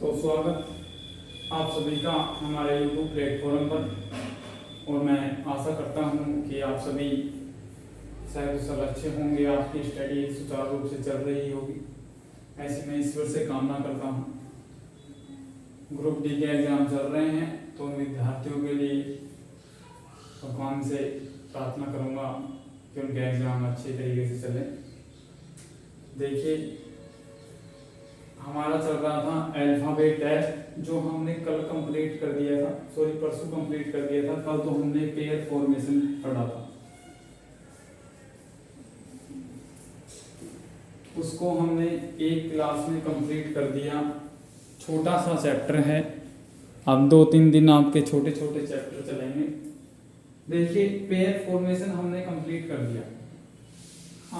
तो स्वागत आप सभी का हमारे YouTube प्लेटफॉर्म पर। और मैं आशा करता हूँ कि आप सभी शायद कुशल अच्छे होंगे, आपकी स्टडी सुचारू रूप से चल रही होगी, ऐसे मैं ईश्वर से कामना करता हूँ। ग्रुप डी के एग्जाम चल रहे हैं तो उन विद्यार्थियों के लिए भगवान से प्रार्थना करूँगा कि उनके एग्जाम अच्छे तरीके से चले। देखिए, हमारा चल रहा था अल्फाबेट टेस्ट, जो हमने कल कंप्लीट कर दिया था, परसों कंप्लीट कर दिया था। कल तो हमने पेयर फॉर्मेशन पढ़ा था, उसको हमने एक क्लास में कंप्लीट कर दिया। छोटा सा चैप्टर है, अब 2-3 दिन आपके छोटे छोटे चैप्टर चलेंगे। देखिए, पेयर फॉर्मेशन हमने कंप्लीट कर दिया।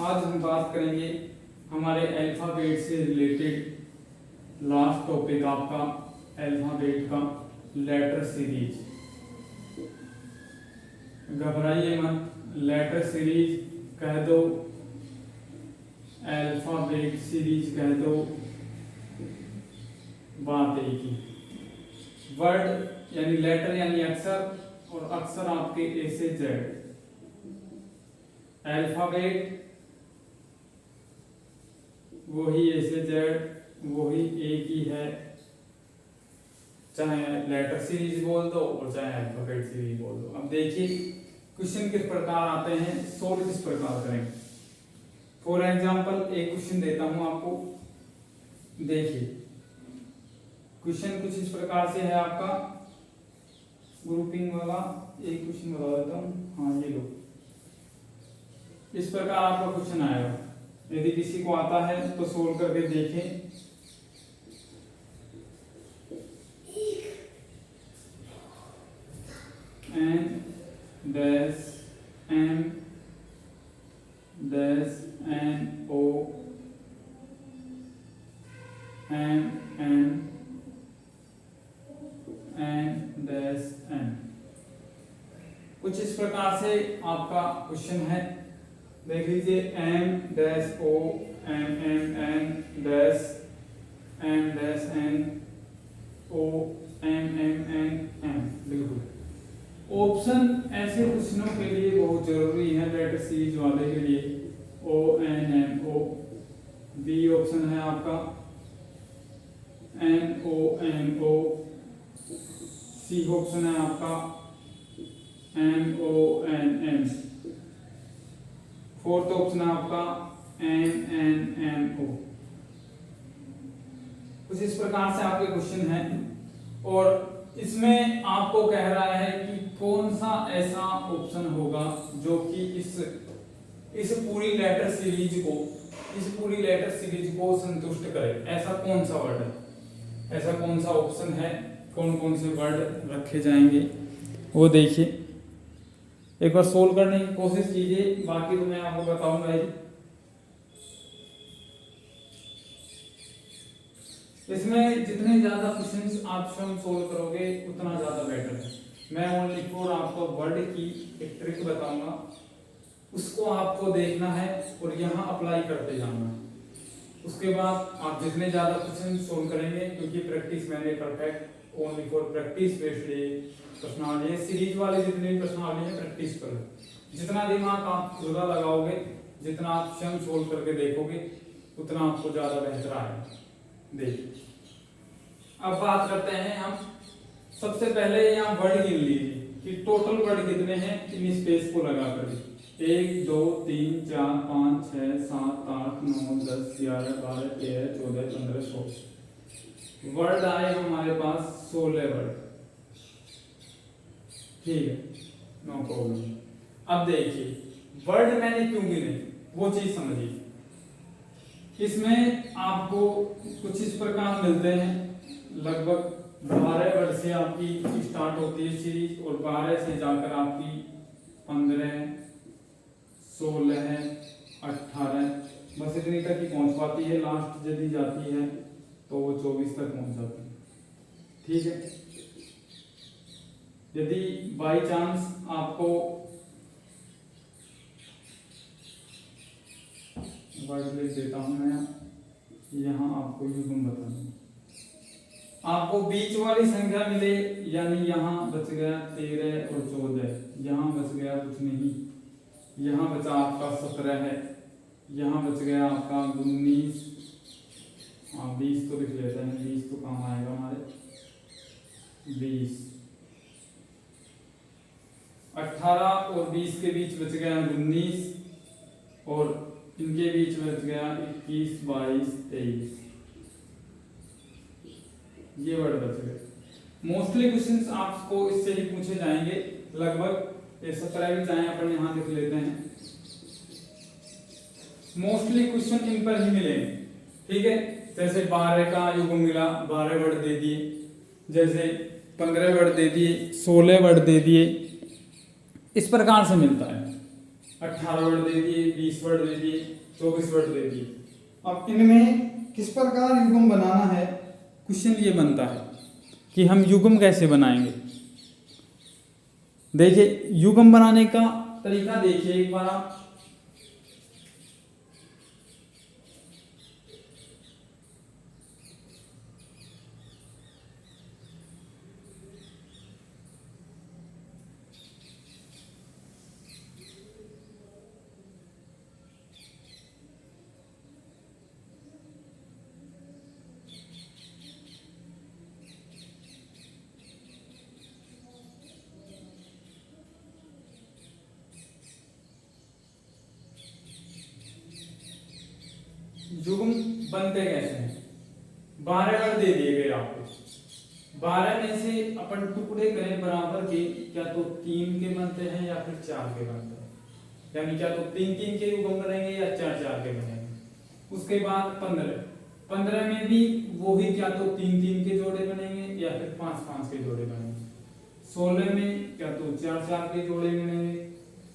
आज हम बात करेंगे हमारे अल्फाबेट से रिलेटेड लास्ट टॉपिक आपका अल्फाबेट का लेटर सीरीज। घबराइए मत, लेटर सीरीज कह दो, अल्फाबेट सीरीज कह दो, बात एक ही। वर्ड यानी लेटर यानी अक्षर, और अक्षर आपके ए से जेड। अल्फाबेट वही ए से जेड, वही एक ही है, चाहे लेटर सीरीज बोल दो और चाहे अल्फाबेट सीरीज बोल दो। अब देखिए क्वेश्चन किस प्रकार आते हैं, सोल्व किस प्रकार करेंगे। फॉर एग्जांपल एक क्वेश्चन देता हूं आपको, देखिए क्वेश्चन कुछ इस प्रकार से है आपका, ग्रुपिंग वाला एक क्वेश्चन बता देता हूं। हाँ, ये लो, इस प्रकार आपका क्वेश्चन आएगा। यदि किसी को आता है तो सोल्व करके देखें। N dash M dash N O M N N dash N, कुछ इस प्रकार से आपका क्वेश्चन है। देख लीजिए, M dash O M M N dash M dash N O M M N M। बिल्कुल, ऑप्शन ऐसे क्वेश्चनों के लिए बहुत जरूरी है, लेटर सीरीज वाले के लिए। O N M O, B option है आपका N O M O, C option है आपका M O N M, fourth option है आपका N N M O। कुछ इस प्रकार से आपके क्वेश्चन है, और इसमें आपको कह रहा है कि कौन सा ऐसा ऑप्शन होगा जो कि इस पूरी लेटर सीरीज को संतुष्ट करे। ऐसा कौन सा वर्ड है, ऐसा कौन सा ऑप्शन है, कौन कौन से वर्ड रखे जाएंगे वो देखिए। एक बार सोल्व करने की कोशिश कीजिए, बाकी तो मैं आपको बताऊंगा ही। इसमें जितने ज्यादा क्वेश्चंस आप स्वयं सोल्व करोगे उतना ज्यादा बेटर है। मैं ओनली फॉर आपको वर्ड की एक ट्रिक बताऊंगा, उसको आपको देखना है और यहाँ अप्लाई करते जाना है। उसके बाद आप जितने ज्यादा क्वेश्चन सोल्व करेंगे, क्योंकि प्रैक्टिस मैंने perfect only for practice based प्रश्नावली है, सीरीज वाले जितने भी प्रश्नावली है प्रैक्टिस करो। जितना दिमाग आप ज्यादा लगाओगे, जितना आप स्वयं सोल्व करके देखोगे, उतना आपको ज्यादा बेहतर आएगा। देखिए, अब बात करते हैं हम। सबसे पहले यहाँ वर्ड गिन लीजिए कि टोटल वर्ड कितने हैं, इन स्पेस को लगा कर 1 2 3 4 5 6 7 8 9 10 11 12 13 14 15 16 वर्ड आए हमारे पास, 16 वर्ड। ठीक है, नो प्रॉब्लम। अब देखिए वर्ड मैंने क्यों गिने वो चीज समझिए। इसमें आपको कुछ इस प्रकार मिलते हैं, लगभग 12 वर्ड से आपकी स्टार्ट होती है सीरीज, और 12 से जाकर आपकी 15 16 18 बस इतनी तक ही पहुंच पाती है। लास्ट यदि जाती है तो वो 24 तक पहुंच जाती है। ठीक है, यदि बाई चांस आपको वर्ड लिख देता हूं मैं, यहाँ आपको युग्म बता दूं। आपको बीच वाली संख्या मिले, यानी यहाँ बच गया 13 और 14, यहाँ बच गया कुछ नहीं, यहाँ बचा आपका 17 है, यहाँ बच गया आपका 19, हाँ 20 तो लिख लेते हैं, 20 तो काम आएगा हमारे, 20, 18 और 20 के बीच बच गया 19, और इनके बीच बच गया 21, 22, 23, ये वर्ड बच गए। मोस्टली क्वेश्चंस आपको इससे ही पूछे जाएंगे, लगभग ये 17 भी चाहे अपन यहाँ लिख लेते हैं, मोस्टली क्वेश्चन इन पर ही मिलेंगे। ठीक है, जैसे 12 का युग्म मिला, 12 वर्ड दे दिए, जैसे 15 वर्ड दे दिए, 16 वर्ड दे दिए, इस प्रकार से मिलता है। 18 वर्ड दे दिए, 20 वर्ड दे दिए, 24 वर्ड दे दिए। अब इनमें किस प्रकार युग्म बनाना है, क्वेश्चन ये बनता है कि हम युग्म कैसे बनाएंगे। देखिए युग्म बनाने का तरीका देखिए एक बार आप, युग्म बनते कैसे हैं। 12 वर्ड दे दिए गए आपको, 12 में से अपन टुकड़े करें बराबर के, क्या तो 3 के बनते हैं या फिर 4 के बनते हैं, यानी क्या तो 3-3 के युग्म बनेंगे या 4-4 के बनेंगे। उसके बाद 15 में भी वो ही क्या तो 3-3 के जोड़े बनेंगे या फिर 5-5 के जोड़े बनेंगे। 16 में क्या तो 4-4 के जोड़े बनेंगे,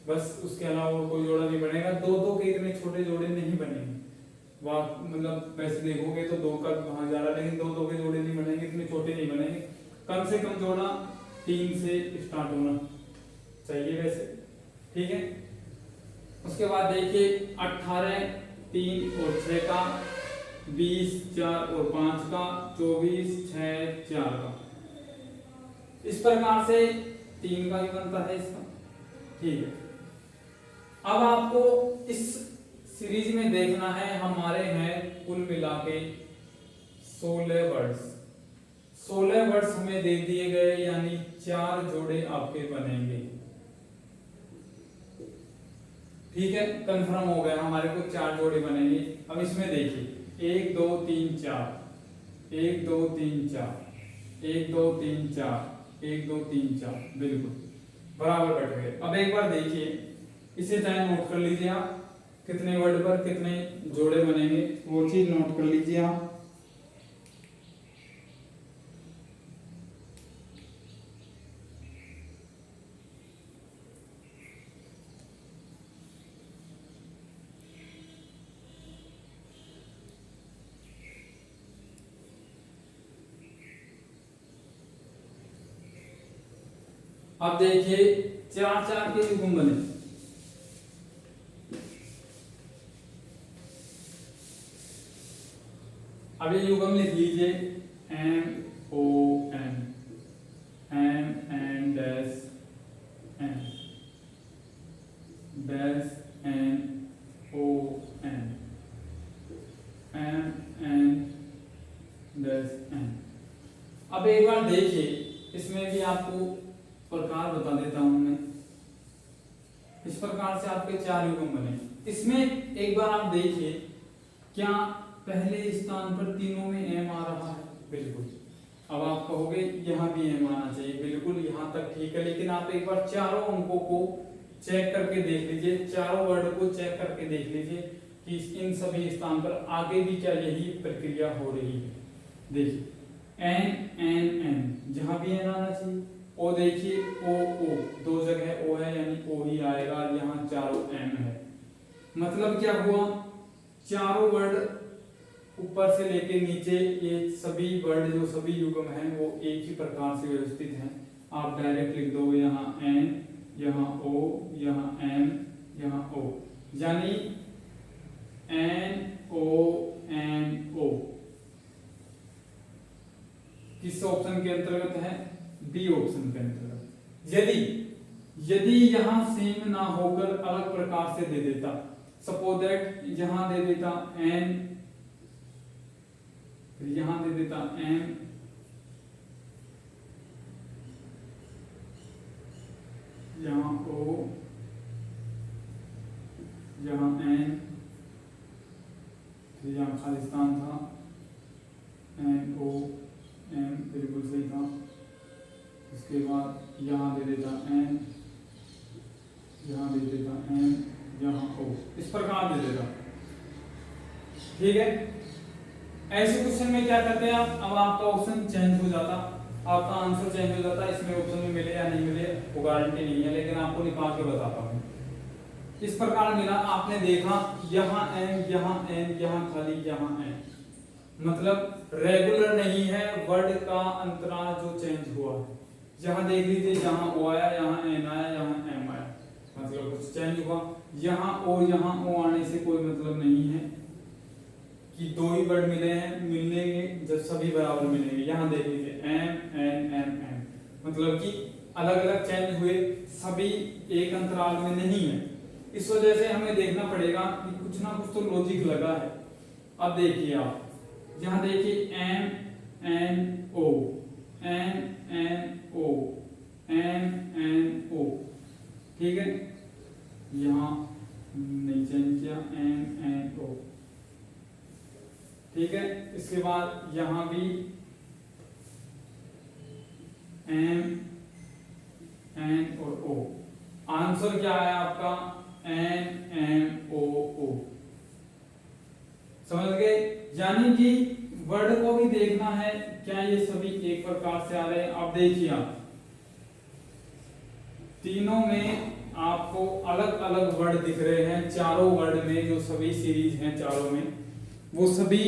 बस उसके अलावा कोई जोड़ा नहीं बनेगा। 2-2 के इतने छोटे जोड़े नहीं बनेंगे, वाह मतलब वैसे देखोगे तो 2 का वहां जा रहा, लेकिन 2-2 के जोड़े नहीं बनेंगे, इतने छोटे नहीं बनेंगे। कम से कम जोड़ा 3 से स्टार्ट होना चाहिए वैसे। ठीक है, उसके बाद देखिए 18 3 और 6 का, 20 4 और 5 का, 24 6 4 का, इस प्रकार से 3 का भी बनता है इसका। ठीक है, अब आपको इस सीरीज में देखना है, हमारे हैं कुल मिला के 16 वर्ड्स। 16 वर्ड्स हमें दे दिए गए, यानी 4 जोड़े आपके बनेंगे। ठीक है, कंफर्म हो गया, हमारे को 4 जोड़े बनेंगे। अब इसमें देखिए 1 2 3 4, 1 2 3 4, 1 2 3 4, 1 2 3 4, बिल्कुल बराबर बैठ गए। अब एक बार देखिए, इसे चाहे नोट कर लीजिए आप, कितने वर्ड पर कितने जोड़े बनेंगे, वो चीज नोट कर लीजिए आप। अब देखिए 4-4 के युग्म बने, अब ये युग्म लिख लीजिए MON, MN dash N dash NON, MN dash N। अब एक बार देखिए, इसमें भी आपको प्रकार बता देता हूं मैं। इस प्रकार से आपके 4 युग्म बने। इसमें एक बार आप देखिए, क्या पहले स्थान पर तीनों में एम आ रहा है, बिल्कुल। अब आप कहोगे यहाँ भी एम आना चाहिए, बिल्कुल यहाँ तक ठीक है, लेकिन आप एक बार चारों अंकों को चेक करके देख लीजिए, चारों वर्ड को चेक करके देख लीजिए कि इन सभी स्थान पर आगे भी क्या यही प्रक्रिया हो रही है। देखिए एन एन एन, जहां भी एन आना चाहिए। ओ देखिए ओ ओ, 2 जगह ओ है यानी ओ ही आएगा, यहाँ चारों एम है। मतलब क्या हुआ, चारों वर्ड ऊपर से लेके नीचे ये सभी वर्ड जो सभी युग्म हैं वो एक ही प्रकार से व्यवस्थित हैं। आप डायरेक्ट लिख दोगे यहाँ एन, यहाँ ओ, यहाँ एम, यहाँ ओ, यानी एन ओ एन ओ। किस ऑप्शन के अंतर्गत है? बी ऑप्शन के अंतर्गत। यदि यदि यहां सेम ना होकर अलग प्रकार से दे देता, सपोज दैट यहां दे देता एन, फिर यहां दे देता एम, यहाँ ओ, यहाँ एन, फिर यहाँ खालिस्तान था, एन ओ एम बिल्कुल सही था। उसके बाद यहाँ दे देता एन, यहाँ दे देता एम, यहाँ ओ, इस प्रकार दे देता। ठीक है, ऐसे क्वेश्चन में क्या करते हैं आप, अब आपका ऑप्शन चेंज हो जाता, आपका आंसर चेंज हो जाता है। इसमें ऑप्शन में मिले या नहीं मिले वो गारंटी नहीं है, लेकिन आपको निकाल के बताता हूँ। इस प्रकार मिला, आपने देखा यहाँ एम, यहाँ एन, यहाँ खाली, यहाँ एन, मतलब रेगुलर नहीं है वर्ड का अंतराल जो चेंज हुआ है। यहाँ देख लीजिए, यहाँ ओ आया, यहाँ एन आया, यहाँ एम आया, मतलब कुछ चेंज हुआ। यहाँ ओ आने से कोई मतलब नहीं है कि दो ही वर्ड मिले हैं, मिलेंगे जब सभी बराबर मिलेंगे। यहाँ देख लीजिए एम एन एम एम, मतलब कि अलग अलग चेंज हुए, सभी एक अंतराल में नहीं है। इस वजह से हमें देखना पड़ेगा कि कुछ ना कुछ तो लॉजिक लगा है। अब देखिए आप, यहाँ देखिए M N O, M N O, M N O, ठीक है, यहाँ नहीं चेंज किया, एम एन ओ, ठीक है। इसके बाद यहां भी एम एन और ओ, आंसर क्या है आपका? एम एम ओ ओ, समझ गए? यानी कि वर्ड को भी देखना है क्या ये सभी एक प्रकार से आ रहे हैं। अब देखिए आप, तीनों में आपको अलग अलग वर्ड दिख रहे हैं, चारों वर्ड में जो सभी सीरीज हैं चारों में, वो सभी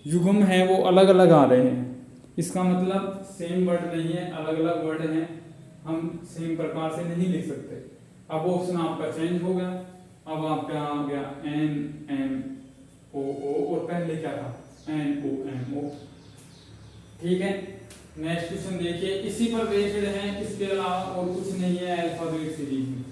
युग्म है वो अलग अलग आ रहे हैं। इसका मतलब सेम वर्ड नहीं है, अलग अलग वर्ड हैं, हम सेम प्रकार से नहीं लिख सकते। अब ऑप्शन आपका चेंज हो गया, अब आपका आ गया एन एम ओ ओ, और पहले क्या था? N O M O. ठीक है, नेक्स्ट क्वेश्चन देखिए, इसी पर बेस्ड है, इसके अलावा और कुछ नहीं है अल्फाबेट सीरीज में।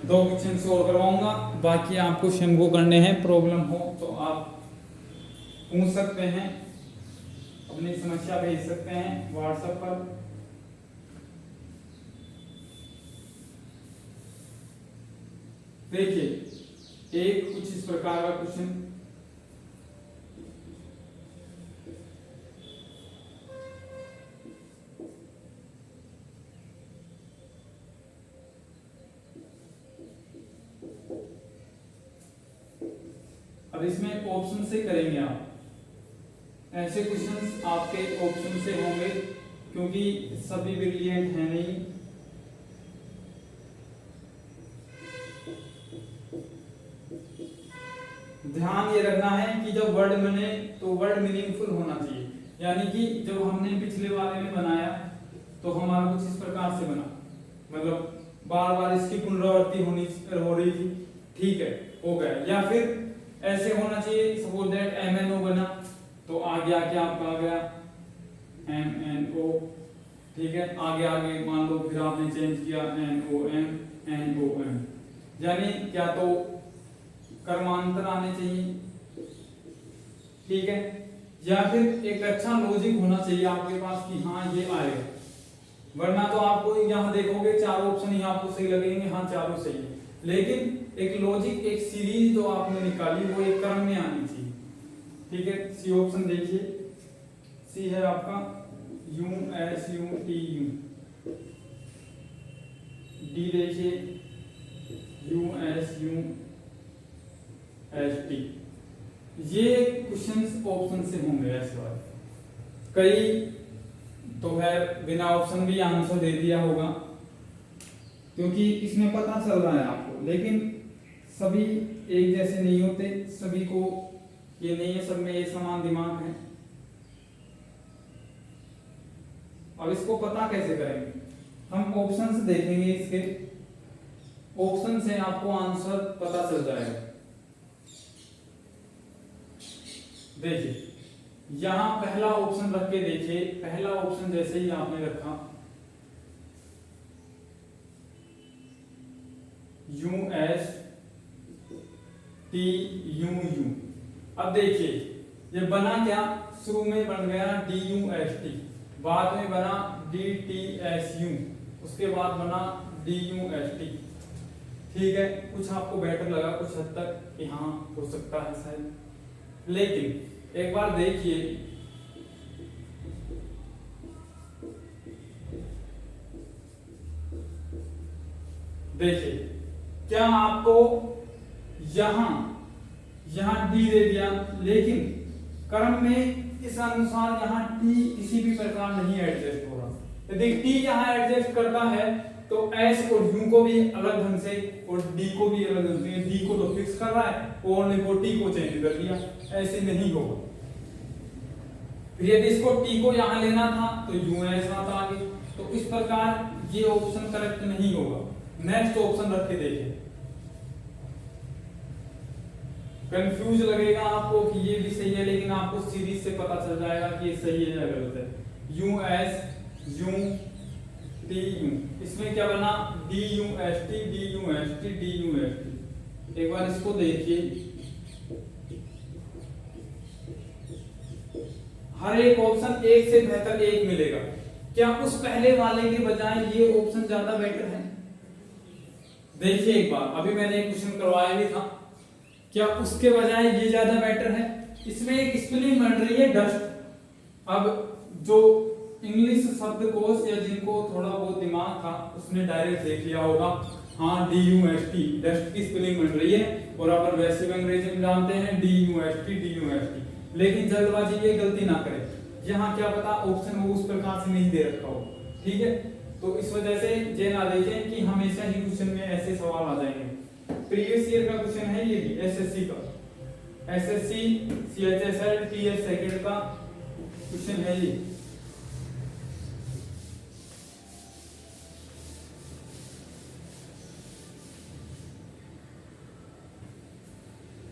दो क्वेश्चन सोल्व करवाऊंगा, बाकी आप क्वेश्चन को करने हैं, प्रॉब्लम हो तो आप पूछ सकते हैं, अपनी समस्या भेज सकते हैं व्हाट्सएप पर। देखिए एक कुछ इस प्रकार का क्वेश्चन, अब इसमें ऑप्शन से करेंगे आप, ऐसे क्वेश्चंस आपके ऑप्शन से होंगे क्योंकि सभी ब्रिलियंट है नहीं। ध्यान ये रखना है कि जब वर्ड बने तो वर्ड मीनिंगफुल होना चाहिए, यानी कि जब हमने पिछले वाले में बनाया तो हमारा कुछ इस प्रकार से बना, मतलब बार बार इसकी पुनरावृत्ति हो रही थी, ठीक है, हो गया। या फिर ऐसे होना चाहिए, suppose that M N O बना तो आगे आके आपका आ गया एम एन ओ, ठीक है, आगे आगे मान लो फिर आपने चेंज किया एन ओ एम, यानी क्या तो कर्मांतर आने चाहिए, ठीक है, या फिर एक अच्छा लॉजिक होना चाहिए आपके पास कि हाँ ये आएगा, वरना तो आपको यहाँ देखोगे चार ऑप्शन ही आपको सही लगेंगे, हाँ चारों सही है, लेकिन एक लॉजिक, एक सीरीज जो आपने निकाली वो एक क्रम में आनी चाहिए, ठीक है। सी ऑप्शन देखिए, सी है आपका U S U T U, D देखिए U S U S T, ये क्वेश्चंस ऑप्शन से होंगे ऐसे वाले। कई तो है बिना ऑप्शन भी आंसर दे दिया होगा क्योंकि इसमें पता चल रहा है आपको, लेकिन सभी एक जैसे नहीं होते, सभी को ये नहीं है, सब में एक समान दिमाग है। अब इसको पता कैसे करेंगे? हम ऑप्शंस देखेंगे इसके, ऑप्शन से आपको आंसर पता चल जाएगा। देखिए यहां पहला ऑप्शन रख के देखिए, पहला ऑप्शन जैसे ही आपने रखा US TUU, अब देखिए ये बना क्या, शुरू में बन गया DUST, बाद में बना DTSU, उसके बाद बना DUST। ठीक है, कुछ आपको बेटर लगा कुछ हद तक कि हाँ हो सकता है शायद, लेकिन एक बार देखिए क्या आपको यहां डी दे दिया, लेकिन क्रम में इस अनुसार यहाँ टी किसी भी प्रकार नहीं एडजस्ट हो रहा। यदि टी यहाँ एडजस्ट करता है तो एस और यू को भी अलग ढंग से और डी को भी अलग ढंग से, डी को तो फिक्स कर रहा है और ओनली वो टी को चेंज कर दिया, ऐसे नहीं होगा। फिर यदि इसको टी को यहाँ लेना था तो यू एस आता आगे, तो इस प्रकार ये ऑप्शन करेक्ट नहीं होगा। नेक्स्ट ऑप्शन रख के देखिए, कंफ्यूज लगेगा आपको कि ये भी सही है, लेकिन आपको सीरीज से पता चल जाएगा कि ये सही है या गलत है। You S U T you, इसमें क्या बना D you S T D you S T D you S T. एक बार इसको देखिए, हर एक ऑप्शन एक से बेहतर एक मिलेगा। क्या उस पहले वाले के बजाय ये ऑप्शन ज्यादा बेटर है? देखिए एक बार, अभी मैंने एक क्वेश्चन करवाया भी था, क्या उसके बजाय ये ज्यादा बेटर है? इसमें एक स्पेलिंग बन रही है डस्ट। अब जो इंग्लिश शब्दकोश या जिनको थोड़ा बहुत दिमाग था उसने डायरेक्ट देख लिया होगा, हाँ D you S T dust की स्पेलिंग बन रही है, और अपन वैसे भी अंग्रेजी में जानते हैं D you S T D you S T. लेकिन जल्दबाजी ये गलती ना करें, यहाँ क्या पता ऑप्शन वो उस प्रकार से नहीं दे रखा हो। ठीक है, तो इस वजह से ये ना देखें कि हमेशा ही क्वेश्चन में ऐसे सवाल आ जाएंगे। प्रीवियस ईयर का क्वेश्चन है ये भी, एसएससी का, एसएससी सीएचएसएल टीएस सेकंड का क्वेश्चन है ये।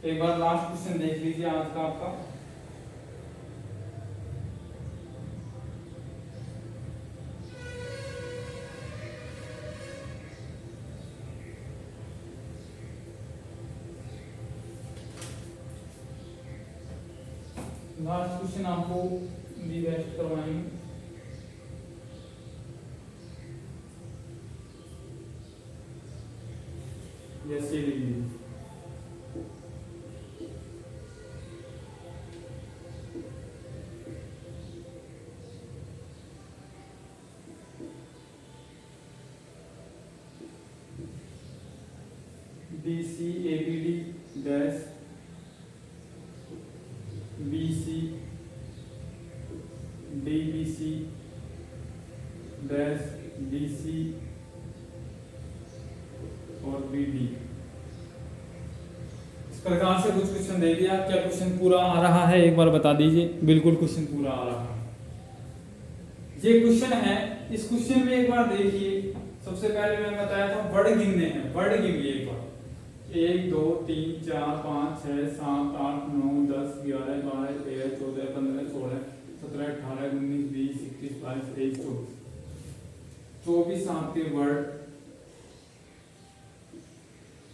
एक बार लास्ट क्वेश्चन देख लीजिए आज का आपका। लास्ट क्वेश्चन आपको रिवाइज करवाएंगे। जैसे लीजिए, BC ABD dash BC DBC dash BC और BD। इस प्रकार से कुछ क्वेश्चन दे दिया। क्या क्वेश्चन पूरा आ रहा है एक बार बता दीजिए। बिल्कुल क्वेश्चन पूरा आ रहा है। ये क्वेश्चन है, इस क्वेश्चन में एक बार देखिए, सबसे पहले मैंने बताया था वर्ड गिनने हैं, वर्ड गिन लिए एक बार, 1 2 3 4 5 6 7 8 9 10 11 12 13 14 15 16 17 18 19 20 21 22 23 24 आपके वर्ड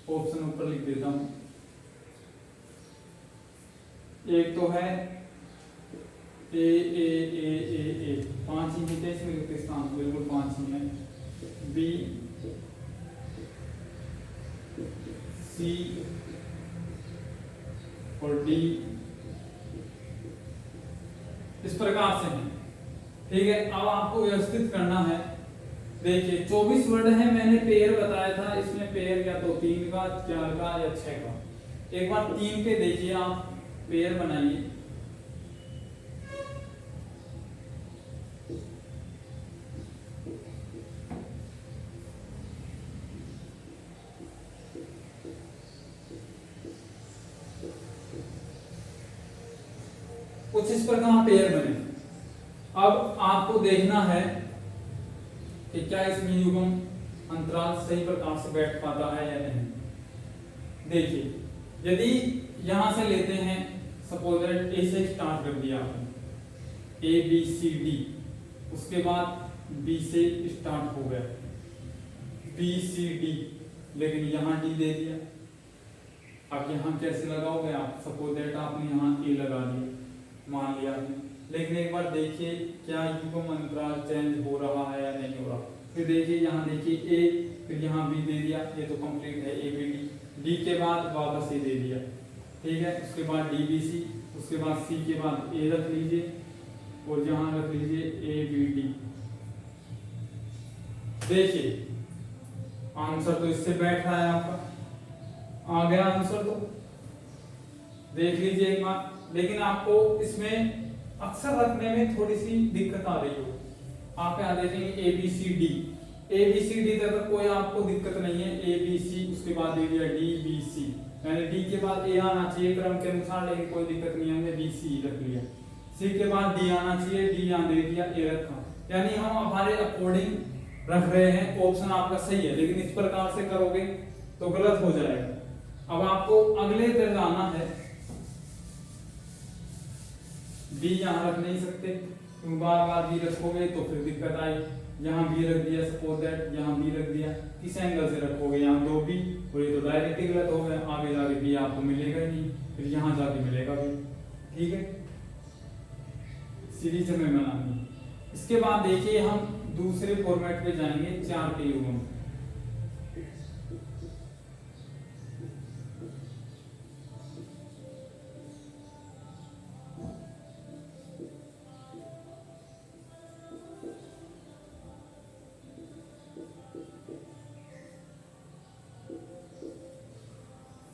ऑप्शन ऊपर लिख देता हूं। एक तो है ए 5 ही है, इसमें लिखते स्थान बिल्कुल 5 ही है। बी सी और डी इस प्रकार से है। ठीक है, अब आपको व्यवस्थित करना है। देखिए 24 वर्ड है, मैंने पेयर बताया था, इसमें पेयर या तो 3 का 4 का या 6 का। एक बार 3 पे देखिए, आप पेयर बनाइए। कुछ इस प्रकार पेयर बने। अब आपको देखना है कि क्या इसमें युग्म अंतराल सही प्रकार से बैठ पाता है या नहीं। देखिए, यदि यहां से लेते हैं, सपोज दैट ए से स्टार्ट कर दिया आपने, ए बी सी डी, उसके बाद बी से स्टार्ट हो गया, बी सी डी, लेकिन यहाँ डी दे दिया। अब यहाँ कैसे लगाओगे आप? सपोज दैट आपने यहाँ ए लगा दिया, मान लिया आपने, लेकिन एक बार देखिए क्या युग्म अंतराल चेंज हो रहा है या नहीं हो रहा। फिर देखिए यहाँ देखिए ए, फिर यहाँ बी दे दिया, ये तो कंप्लीट है ए बी डी, डी के बाद वापस ए दे दिया, ठीक है। उसके बाद डी बी सी, उसके बाद सी के बाद ए रख लीजिए और यहाँ रख लीजिए ए बी डी। देखिए आंसर तो इससे बैठ रहा है आपका, आ गया आंसर तो देख लीजिए एक बार। लेकिन आपको इसमें अक्सर रखने में थोड़ी सी दिक्कत आ रही हो। आप यहाँ देखेंगे A B C D, A B C D तक कोई आपको दिक्कत नहीं है, ए बी सी, उसके बाद दे दिया डी बी सी, यानी डी के बाद ए आना चाहिए क्रम के अनुसार, लेकिन कोई दिक्कत नहीं है, हमने बी सी रख लिया। सी के बाद डी आना चाहिए, डी यहाँ दे दिया, ए रखा, यानी हम हमारे अकॉर्डिंग रख रहे हैं। ऑप्शन आपका सही है, लेकिन इस प्रकार से करोगे तो गलत हो जाएगा। अब आपको अगले पे जाना है, बी यहाँ रख नहीं सकते, तुम बार बार बी रखोगे तो फिर दिक्कत आई। यहाँ बी रख दिया, सपोज दैट यहाँ बी रख दिया, किस एंगल से रखोगे? यहाँ दो बी, और ये तो डायरेक्ट ही गलत हो गया, आगे जाके बी आपको मिलेगा ही नहीं, फिर यहाँ जाके मिलेगा भी, ठीक है। सीरीज में बनानी। इसके बाद देखिए हम दूसरे फॉर्मेट पे जाएंगे, 4 के युग्म।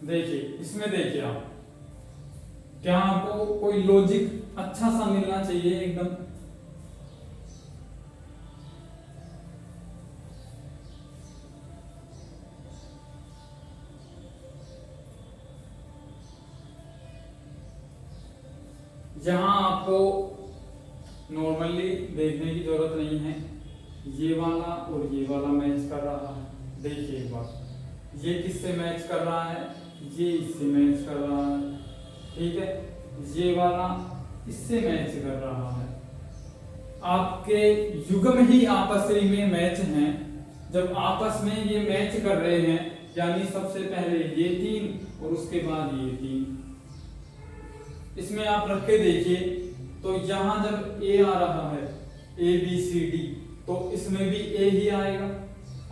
देखिए इसमें देखिए आप, क्या आपको कोई लॉजिक अच्छा सा मिलना चाहिए एकदम। जहां आपको नॉर्मली देखने की जरूरत नहीं है, ये वाला और ये वाला मैच कर रहा है। देखिए एक बार, ये किससे मैच कर रहा है? ये इससे मैच कर रहा है, ठीक है। ये वाला इससे मैच कर रहा है। आपके युग्म ही आपस में मैच हैं। जब आपस में ये मैच कर रहे हैं, यानी सबसे पहले ये 3 और उसके बाद ये 3, इसमें आप रख के देखिए तो यहां जब ए आ रहा है, ए बी सी डी, तो इसमें भी ए ही आएगा,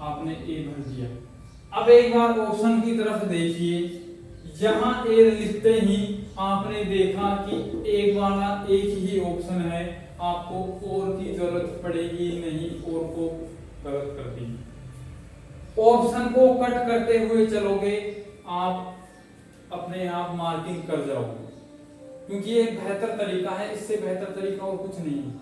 आपने ए भर दिया। अब एक बार ऑप्शन की तरफ देखिए, यहां ए लिखते ही आपने देखा कि एक वाला एक ही ऑप्शन है, आपको और की जरूरत पड़ेगी नहीं, और को गलत कर दी। ऑप्शन को कट करते हुए चलोगे, आप अपने आप मार्किंग कर जाओगे, क्योंकि ये एक बेहतर तरीका है, इससे बेहतर तरीका और कुछ नहीं है।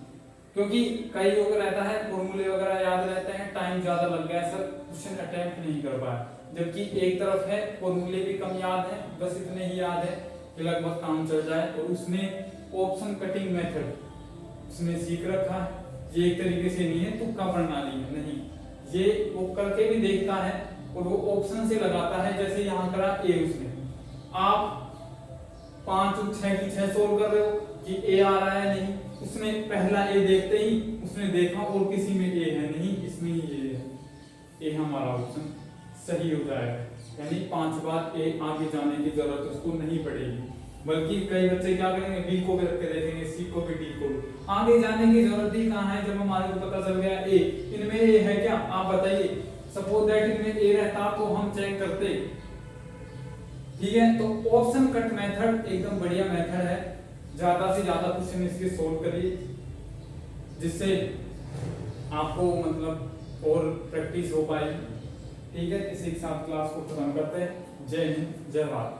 क्योंकि कई लोग रहता है फॉर्मूले वगैरह याद रहते हैं, टाइम ज्यादा लग गया सर, क्वेश्चन अटेम्प्ट नहीं कर पाया, जबकि एक तरफ है फॉर्मूले भी कम याद है, बस इतने ही याद है कि लगभग काम चल जाए। और उसने ऑप्शन कटिंग मेथड उसने सीख रखा है, ये एक तरीके से नहीं है तुक्का प्रणाली है, नहीं, ये वो करके भी देखता है और वो ऑप्शन से लगाता है। जैसे यहाँ करा ए, उसने, आप 5 और 6 की 6 सोल्व कर रहे हो कि ए आ रहा है नहीं, उसने पहला ए देखते ही उसने देखा और किसी में ए है नहीं, इसमें ही ए है, ए हमारा ऑप्शन सही हो जाएगा। यानी 5 बार ए आगे जाने की जरूरत उसको नहीं पड़ेगी। बल्कि कई बच्चे क्या करेंगे, बी को भी रख के देखेंगे, सी को भी, डी को भी, आगे जाने की जरूरत ही कहाँ है। जब हमारे को पता चल गया ए, इनमें ए है क्या, आप बताइए। सपोज दैट इनमें ए रहता तो हम चेक करते, ठीक है। तो ऑप्शन कट मेथड एकदम बढ़िया मेथड है, ज्यादा से ज्यादा क्वेश्चन इसके सोल्व करिए, जिससे आपको मतलब और प्रैक्टिस हो पाएगी, ठीक है। इसी के साथ क्लास को खत्म करते हैं। जय हिंद, जय भारत।